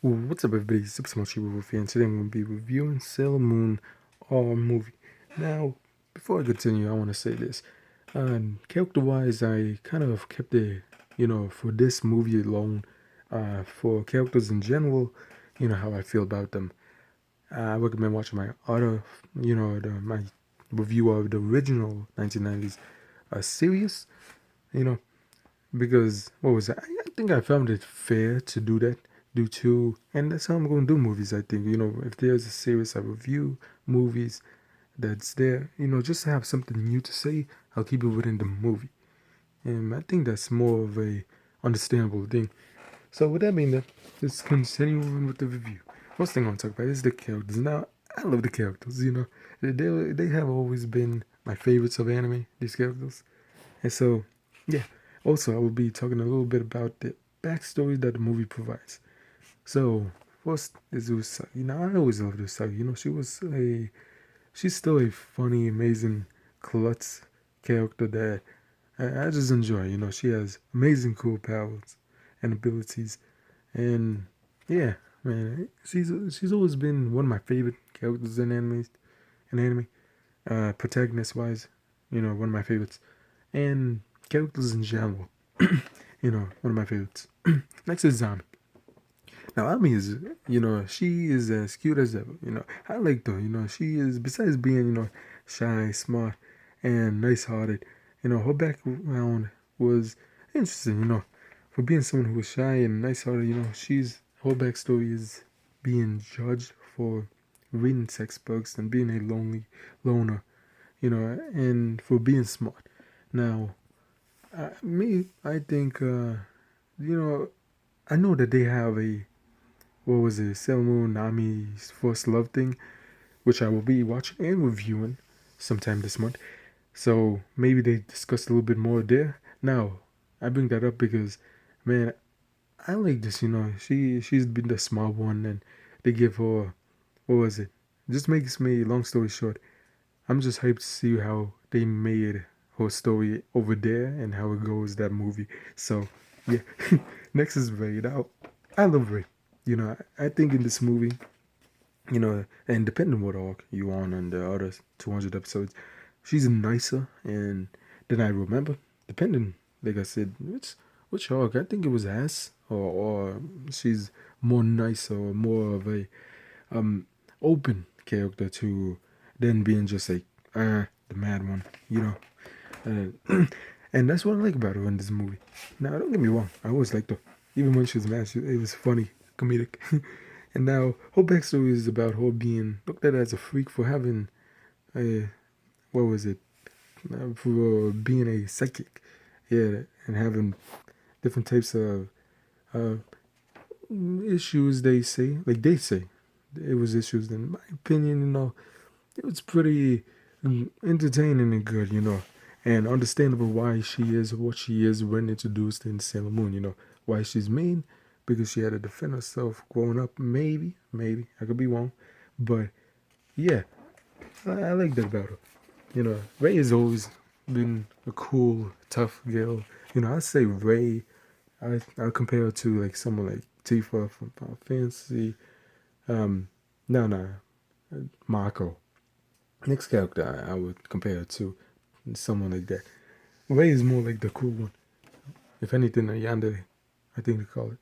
What's up, everybody? Supersmallchibiwolf here, and today I'm going to be reviewing Sailor Moon movie. Now, before I continue, I want to say this. Character-wise, I kind of kept it, for this movie alone. For characters in general, how I feel about them. I recommend watching my other, my review of the original 1990s series, you know, because what was that? I think I found it fair to do that due to, and that's how I'm going to do movies. I think if there's a series I review movies that's there, just to have something new to say, I'll keep it within the movie, and I think that's more of a understandable thing. So with that being said, let's continue on with the review. First thing I want to talk about is the characters. Now I love the characters. They have always been my favorites of anime. These characters. And so, yeah. Also, I will be talking a little bit about the backstory that the movie provides. So, first is Usagi. I always loved Usagi. She's still a funny, amazing klutz character that I just enjoy. She has amazing cool powers and abilities. And yeah, man, she's always been one of my favorite characters in anime. Protagonist wise, one of my favorites. And characters in general. One of my favorites. Next is Zami. Now, Ami is, she is as cute as ever. I like her. She is, besides being, shy, smart, and nice hearted, her background was interesting, for being someone who was shy and nice hearted, her backstory is being judged for reading sex books and being a lonely loner, and for being smart. Now, I think, I know that they have what was it, Sailor Moon Nami's first love thing, which I will be watching and reviewing sometime this month. So maybe they discuss a little bit more there. Now, I bring that up because, man, I like this. She's been the smart one, and they give her, what was it? Just makes me, long story short, I'm just hyped to see how they made her story over there and how it goes that movie. So yeah, next is Ray. Now I love Ray. I think in this movie, and depending what arc you on the other 200 episodes, she's nicer and than I remember. Depending, like I said, which arc? I think it was Ass, or she's more nicer, or more of a um open character to than being just like the mad one, and that's what I like about her in this movie. Now, don't get me wrong, I always liked her, even when she was mad. It was funny, comedic. And now her backstory is about her being looked at as a freak for having a, what was it, for being a psychic, yeah, and having different types of uh, issues. They say it was issues. In my opinion, it was pretty entertaining and good, and understandable why she is what she is when introduced in Sailor Moon. Why she's mean, because she had to defend herself growing up. Maybe I could be wrong, but yeah, I like that about her. Ray has always been a cool, tough girl. I say Ray. I compare her to like someone like Tifa from Final Fantasy. Um, no, Marco. Next character I would compare it to someone like that. Ray is more like the cool one. If anything, a yandere, I think they call it.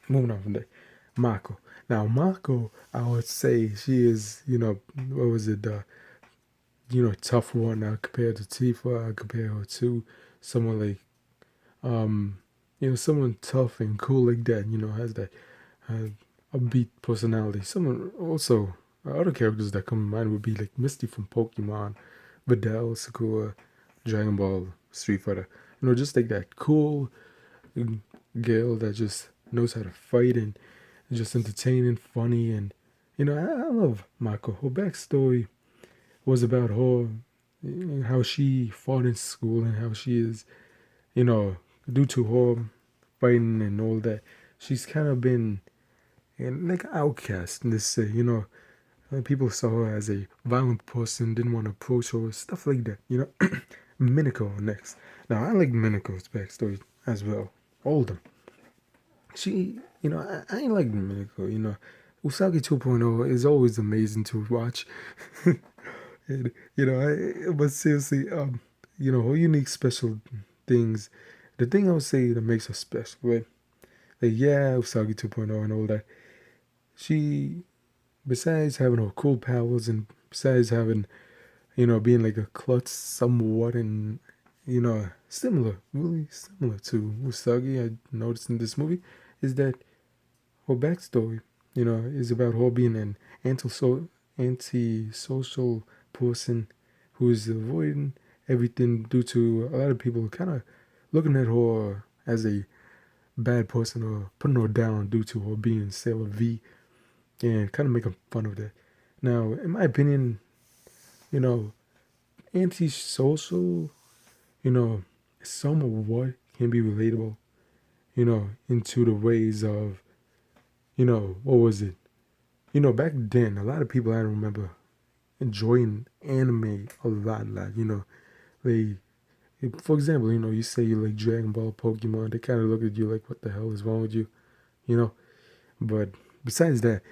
Moving on from that. Mako. Now, Mako, I would say she is, what was it, tough one. I compare to Tifa. I compare her to someone like, someone tough and cool like that, has that uh, upbeat personality. Someone also, other characters that come to mind would be like Misty from Pokemon, Videl, Sakura, Dragon Ball, Street Fighter. Just like that cool girl that just knows how to fight and just entertaining, funny, and I love Mako. Her backstory was about her, how she fought in school and how she is, you know, due to her fighting and all that, she's kind of been like an outcast in this city. People saw her as a violent person, didn't want to approach her, stuff like that. Minako next. Now I like Minako's backstory as well, all of them. she, I ain't like Minako, Usagi 2.0 is always amazing to watch. And, but seriously, her unique special things, the thing I would say that makes her special, right? Like, yeah, Usagi 2.0 and all that, she, besides having her cool powers and besides having, being like a klutz somewhat and, similar, really similar to Usagi, I noticed in this movie, is that her backstory, is about her being an antisocial person who's avoiding everything due to a lot of people kind of looking at her as a bad person or putting her down due to her being Sailor V and kind of making fun of that. Now, in my opinion, you know, antisocial, somewhat can be relatable, into the ways of, what was it? Back then, a lot of people I remember enjoying anime a lot. They, for example, you say you like Dragon Ball, Pokemon, they kind of look at you like, what the hell is wrong with you, you know? But besides that,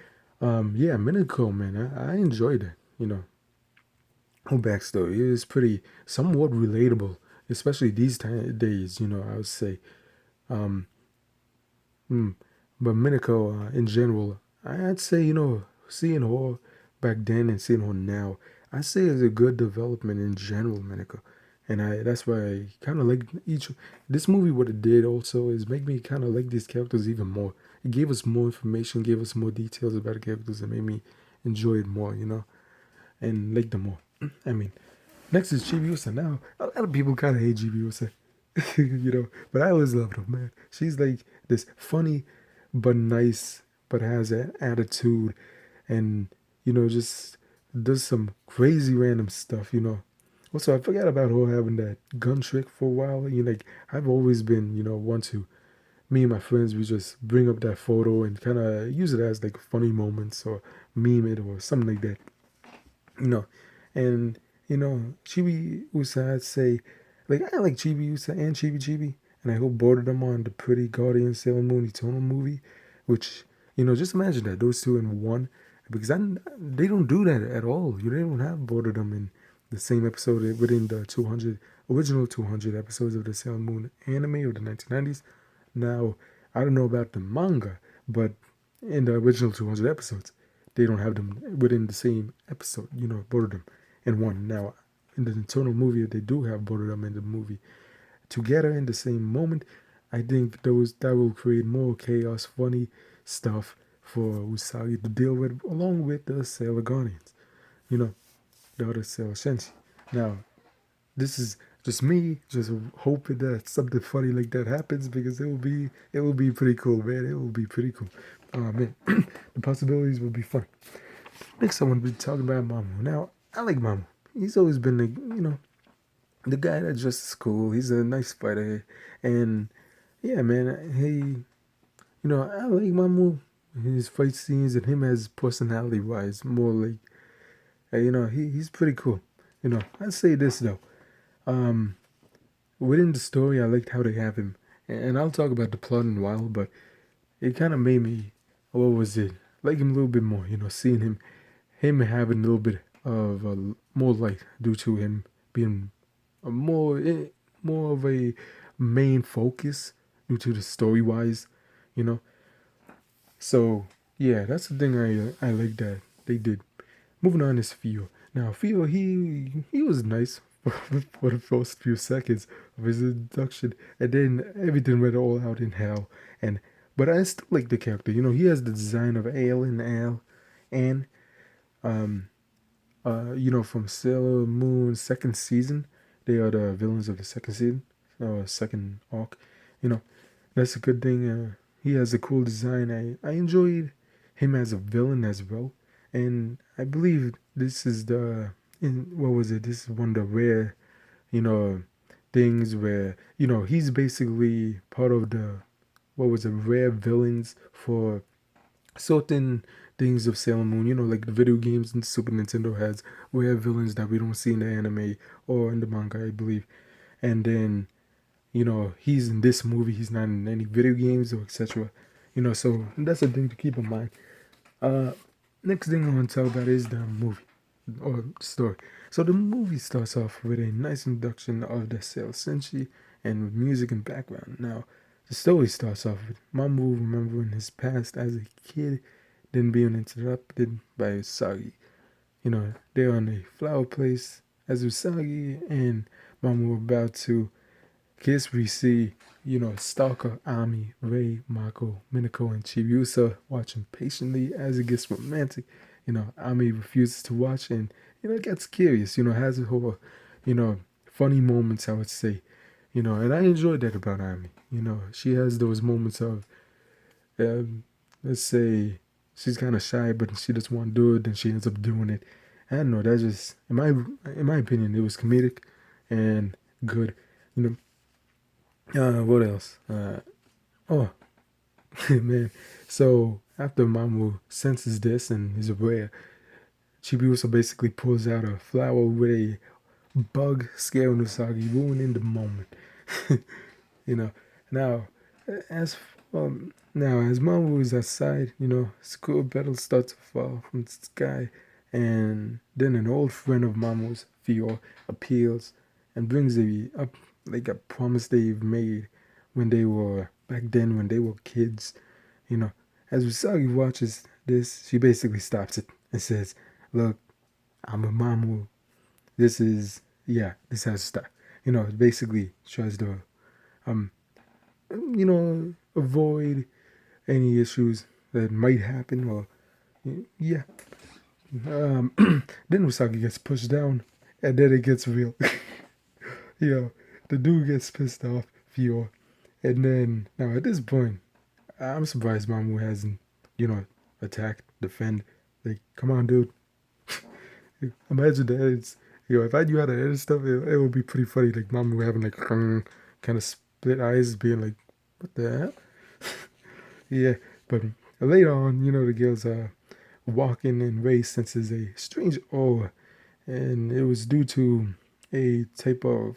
yeah, Minako, man, I enjoyed it, her backstory. It was pretty, somewhat relatable, especially these days, I would say. Um, mm, but Minako, in general, I'd say, seeing her back then and seeing her now, I'd say it's a good development in general, Minako. And that's why I kind of like each. This movie, what it did also is make me kind of like these characters even more. It gave us more information, gave us more details about the characters, and made me enjoy it more, and like them more. I mean, next is Chibi. Now, a lot of people kind of hate Chibi, but I always loved her, man. She's like this funny, but nice, but has an attitude, and just does some crazy random stuff. Also, I forgot about her having that gun trick for a while. Like I've always been, one to me and my friends, we just bring up that photo and kind of use it as like funny moments or meme it or something like that. you know, and Chibi Usa, I'd say, like I like Chibi Usa and Chibi, and I hope both of them are on the Pretty Guardian Sailor Moon Eternal movie, which just imagine that those two in one, because they don't do that at all. They don't have both of them in the same episode within the 200 original 200 episodes of the Sailor Moon anime of the 1990s. Now, I don't know about the manga, but in the original 200 episodes, they don't have them within the same episode, both of them in one. Now, in the internal movie, they do have both of them in the movie together in the same moment. I think that will create more chaos, funny stuff for Usagi to deal with, along with the Sailor Guardians, you know, the other Sailor Senshi. Now, this is just me, just hoping that something funny like that happens because it will be pretty cool, man. It will be pretty cool. Man, the possibilities will be fun. Next, I want to be talking about Mamu. Now, I like Mamu. He's always been the guy that dresses cool. He's a nice fighter, and yeah, man, I like Mamu. His fight scenes and him as personality wise, more like, he's pretty cool. I'd say this though. Um, Within the story, I liked how they have him, and I'll talk about the plot in a while. But it kind of made me, what was it? Like him a little bit more. Seeing him having a little bit of more light due to him being a more of a main focus due to the story wise, you know. So yeah, that's the thing I like that they did. Moving on is Fio. Now Fio, he was nice for the first few seconds of his introduction, and then everything went all out in hell. And but I still like the character. He has the design of Ale and Al, and um from Sailor Moon second season. They are the villains of the second season, second arc. You know, that's a good thing. He has a cool design. I enjoyed him as a villain as well, and I believe this is what was it? This is one of the rare, you know, things where he's basically part of the what was it? Rare villains for certain things of Sailor Moon, like the video games and Super Nintendo has rare villains that we don't see in the anime or in the manga, I believe. And then, he's in this movie, he's not in any video games or etc. So that's a thing to keep in mind. Uh, Next thing I want to talk about is the movie or story. So the movie starts off with a nice introduction of the cell Senshi and with music in background. Now, the story starts off with Mamu remembering his past as a kid, then being interrupted by Usagi. They're on a flower place as Usagi and Mamu are about to kiss. We see, Stalker, Ami, Ray, Mako, Minako, and Chibiusa watching patiently as it gets romantic. Ami refuses to watch and, gets curious, has her, you know, funny moments, I would say. And I enjoyed that about Ami. She has those moments of, um, let's say, she's kind of shy, but she doesn't want to do it, then she ends up doing it. I don't know. That just, in my opinion, it was comedic and good. You what else? Oh, man. So after Mamu senses this and is aware, Chibiusa basically pulls out a flower with a bug scaring Usagi, ruining the moment. you know. Now, as as Mamu is outside, school petals start to fall from the sky, and then an old friend of Mamu's, Fior, appears and brings up like a promise they've made when they were back then when they were kids. You know, as Usagi watches this, she basically stops it and says, "Look, I'm a Mamu. This has to stop." It basically tries to um avoid any issues that might happen or yeah. Um, then Usagi gets pushed down, and then it gets real. Yeah, the dude gets pissed off, Fior, and then now at this point, I'm surprised Mamu hasn't, attacked, defend. Like, come on, dude. Imagine the edits. If I knew how to edit stuff, it would be pretty funny. Like Mamu having like kind of split eyes, being like, "What the hell?" Yeah, but later on, the girls are walking in Ray senses a strange aura, and it was due to a type of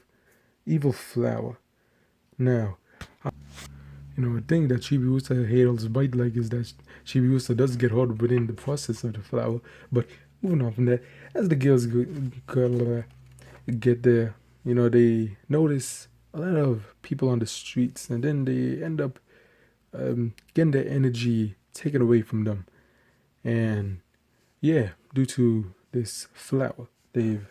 evil flower. Now, a thing that Chibiusa hails bite like is that Chibiusa does get hurt within the process of the flower. But moving on from that, as the girls get there, they notice a lot of people on the streets, and then they end up getting their energy taken away from them. And yeah, due to this flower they've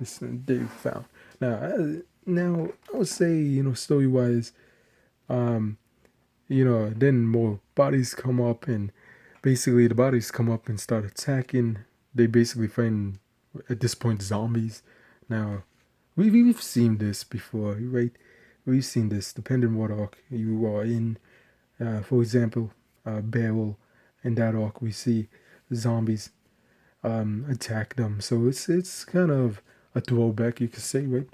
found. Now I would say story wise, um, then more bodies come up and basically the bodies come up and start attacking. They basically find at this point zombies. Now we've seen this before, right? We've seen this depending what arc you are in. For example, Barrel in that arc we see zombies attack them. So it's kind of a throwback, you could say, right?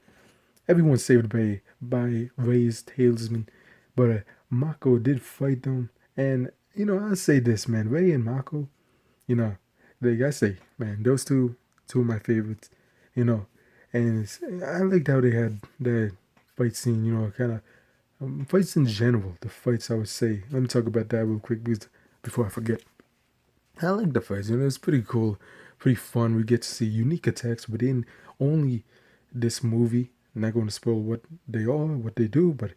Everyone's saved by Ray's talisman, but Mako did fight them, and I say this, man, Ray and Mako, you know, I say, man, those two of my favorites, you know, and I liked how they had that fight scene, kind of fights in general. The fights, I would say. Let me talk about that real quick before I forget. I like the fights. It's pretty cool, pretty fun. We get to see unique attacks within only this movie. I'm not going to spoil what they are, what they do, but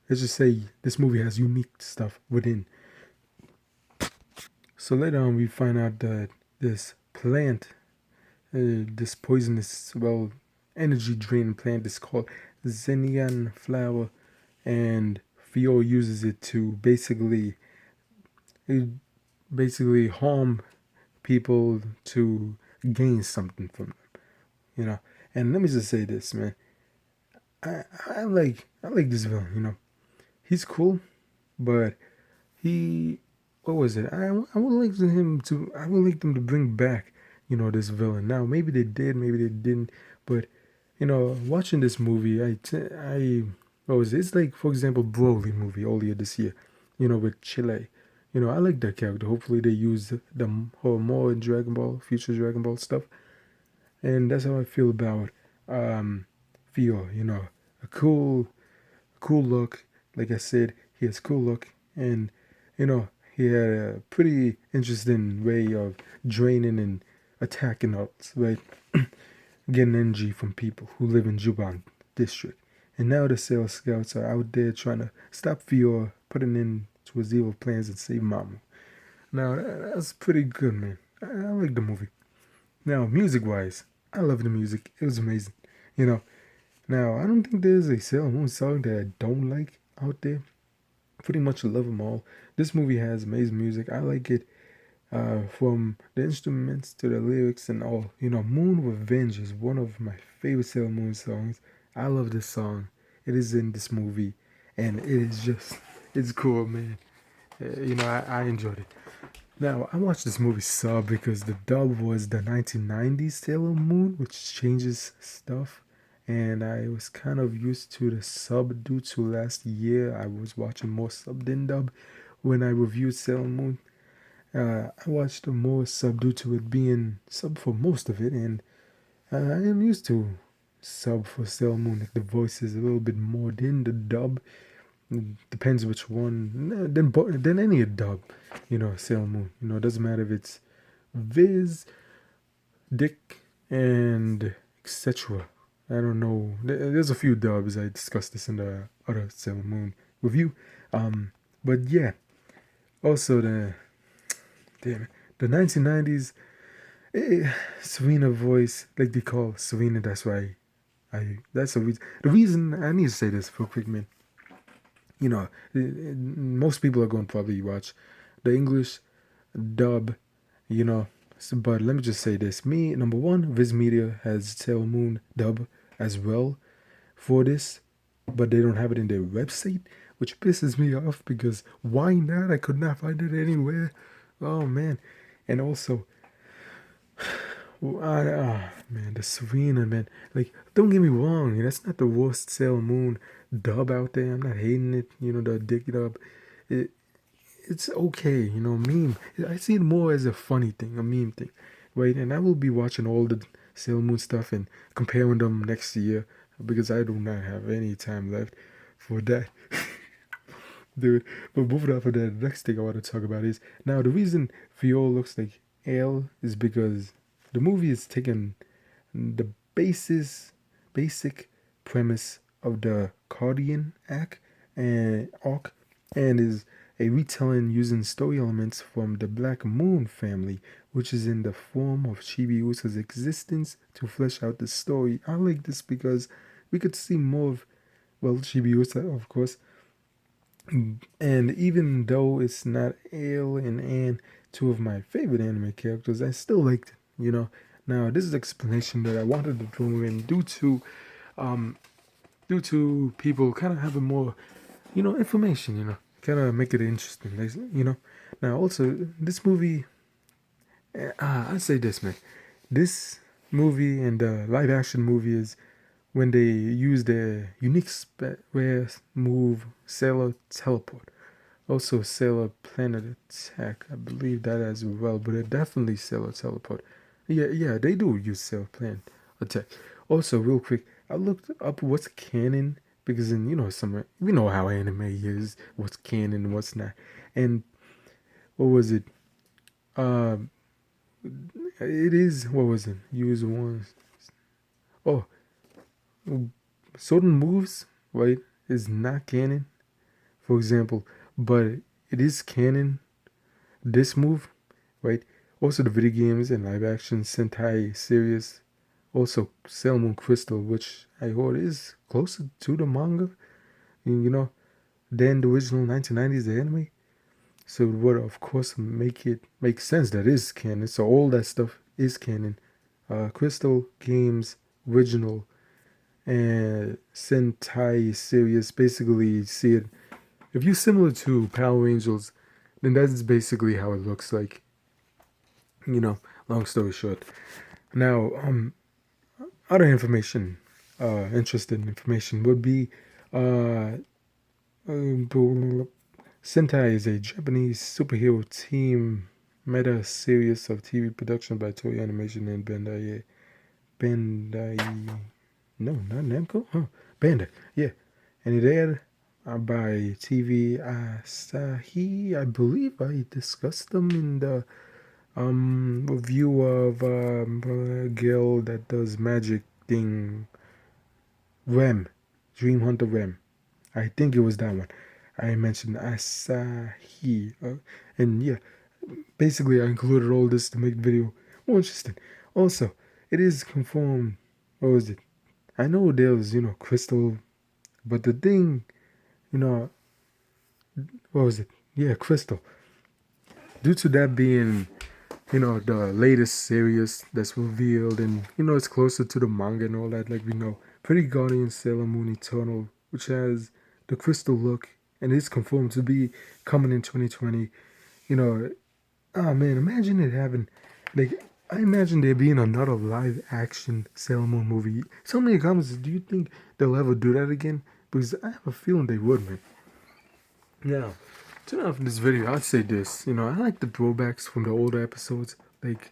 let's just say this movie has unique stuff within. So later on, we find out that this plant, this poisonous, energy draining plant is called Zenian flower, and Fio uses it to it basically harm people to gain something from them, you know. And let me just say this, man. I like this villain, He's cool, but he what was it? I would like them to bring back, this villain. Now maybe they did, maybe they didn't, but watching this movie, what was it? It's like, for example, Broly movie earlier this year, with Chile. I like that character. Hopefully they use them more in Dragon Ball, future Dragon Ball stuff. And that's how I feel about um Fio, a cool look. Like I said, he has cool look, and you know he had a pretty interesting way of draining and attacking us, right? Getting energy from people who live in Juban district. And now the Sailor Scouts are out there trying to stop Fior putting in to his evil plans and save Mama. Now, that's pretty good, man. I like the movie. Now, music wise, I love the music. It was amazing. You know, now, I don't think there's a Sailor Moon song that I don't like out there. Pretty much love them all. This movie has amazing music. I like it from the instruments to the lyrics and all. You know, Moon Revenge is one of my favorite Sailor Moon songs. I love this song. It is in this movie, and it is just, it's cool, man. You know, I enjoyed it. Now, I watched this movie sub because the dub was the 1990s Sailor Moon, which changes stuff. And I was kind of used to the sub due to last year. I was watching more sub than dub when I reviewed Sailor Moon. I watched more sub due to it being sub for most of it, and I am used to sub for Sailor Moon. Like the voice is a little bit more than the dub. It depends which one. Than any dub, you know, Sailor Moon. You know, it doesn't matter if it's Viz, Dick, and etc. I don't know. There's a few dubs. I discussed this in the other Sailor Moon review. But yeah. Also the 1990s Serena voice, like they call Serena. That's why that's the reason. The reason I need to say this real quick, man. You know, most people are going to probably watch the English dub. You know, but let me just say this. Me, number one, Viz Media has Sailor Moon dub as well for this, but they don't have it in their website, which pisses me off because why not? I could not find it anywhere. Oh man. And also, man, the Serena, man. Like, don't get me wrong, that's not the worst Sailor Moon dub out there. I'm not hating it, you know, the dick dub. It, it's okay, you know, meme. I see it more as a funny thing, a meme thing, right? And I will be watching all the Sailor Moon stuff and comparing them next year because I do not have any time left for that. Dude, but moving off of that, the next thing I want to talk about is now the reason Fiol looks like Ale is because the movie is taking the basic premise of the Cardian act and arc and is a retelling using story elements from the Black Moon family, which is in the form of Chibi Usa's existence to flesh out the story. I like this because we could see more of, well, Chibi Usa, of course, and even though it's not Ale and Anne, two of my favorite anime characters, I still liked it, you know. Now, this is explanation that I wanted to throw in um, due to people kind of having more, you know, information, you know, kind of make it interesting, you know. Now, also, this movie, I say this, man, this movie and the live action movie is when they use their unique rare move, Sailor Teleport. Also, Sailor Planet Attack. I believe that as well, but it definitely Sailor Teleport. Yeah, they do use Sailor Planet Attack. Also, real quick, I looked up what's canon because in we know how anime is, what's canon, what's not, and what was it? Uh, it is what was it? Use one. Oh, certain moves, right, is not canon, for example, but it is canon, this move, right? Also, the video games and live action Sentai series, also Sailor Moon Crystal, which I heard is closer to the manga, you know, than the original 1990s anime. So it would, of course, make sense that is canon. So all that stuff is canon. Crystal games, original and Sentai series basically see it. If you're similar to Power Rangers, then that's basically how it looks like. You know, long story short. Now, other information, interesting information would be, uh, Sentai is a Japanese superhero team meta series of TV production by Toei Animation and Bandai. No, not Namco. Huh? Bandai. Yeah, and it aired by TV Asahi. I believe I discussed them in the review of a girl that does magic thing, Rem, Dream Hunter Rem. I think it was that one. I mentioned Asahi, and yeah, basically I included all this to make the video more interesting. Also, it is confirmed. What was it? I know there's Crystal, but the thing, you know, what was it? Yeah, Crystal. Due to that being the latest series that's revealed, and it's closer to the manga and all that, like we know Pretty Guardian Sailor Moon Eternal, which has the crystal look and is confirmed to be coming in 2020. Oh man, imagine it having, like, I imagine there being another live action Sailor Moon movie. Tell me in the comments, do you think they'll ever do that again? Because I have a feeling they would, man. Now, to end off this video, I'd say this. I like the throwbacks from the older episodes. Like,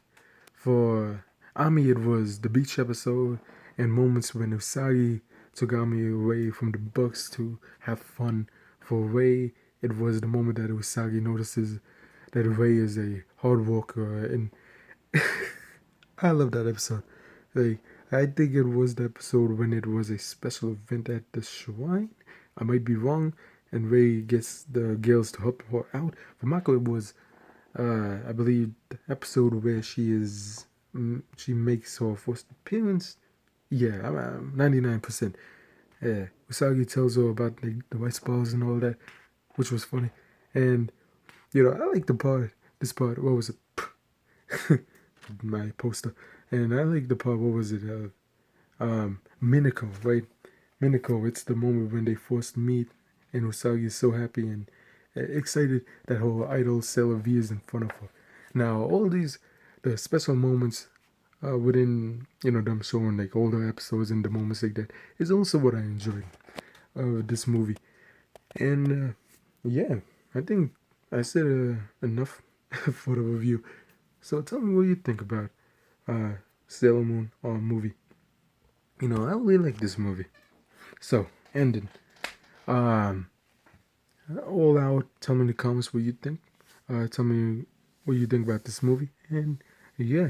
for Ami, it was the beach episode and moments when Usagi took Ami away from the books to have fun. For Ray, it was the moment that Usagi notices that Ray is a hard worker, and I love that episode. Like, I think it was the episode when it was a special event at the shrine. I might be wrong, and Ray gets the girls to help her out. For Mako, it was, I believe, the episode where she makes her first appearance. Yeah, I'm 99%. Yeah, Usagi tells her about the white spells and all that, which was funny. And I like this part. What was it? My poster. And I like the part. What was it? Minako, right? Minako. It's the moment when they first meet, and Usagi is so happy and excited that her idol Sailor V is in front of her. Now, all the special moments within them showing like older episodes and the moments like that is also what I enjoyed this movie. And yeah, I think I said enough for the review. So tell me what you think about Sailor Moon movie. I really like this movie. So ending. Um, all out. Tell me in the comments what you think. Tell me what you think about this movie. And yeah,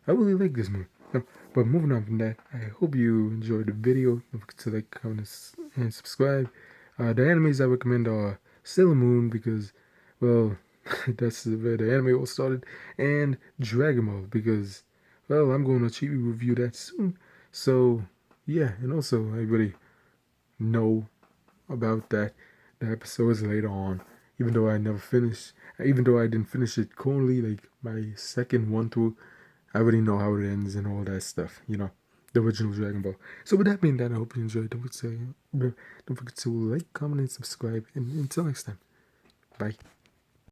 I really like this movie. But moving on from that, I hope you enjoyed the video. Don't forget to like, comment, and subscribe. The animes I recommend are Sailor Moon because, well, that's where the anime all started, and Dragon Ball because, well, I'm going to Chibi review that soon. So yeah, and also I really know about that. The episodes later on, even though even though I didn't finish it currently, like my second one through, I already know how it ends and all that stuff, the original Dragon Ball. So with that being done, I hope you enjoyed. Don't forget to like, comment, and subscribe. And until next time, bye.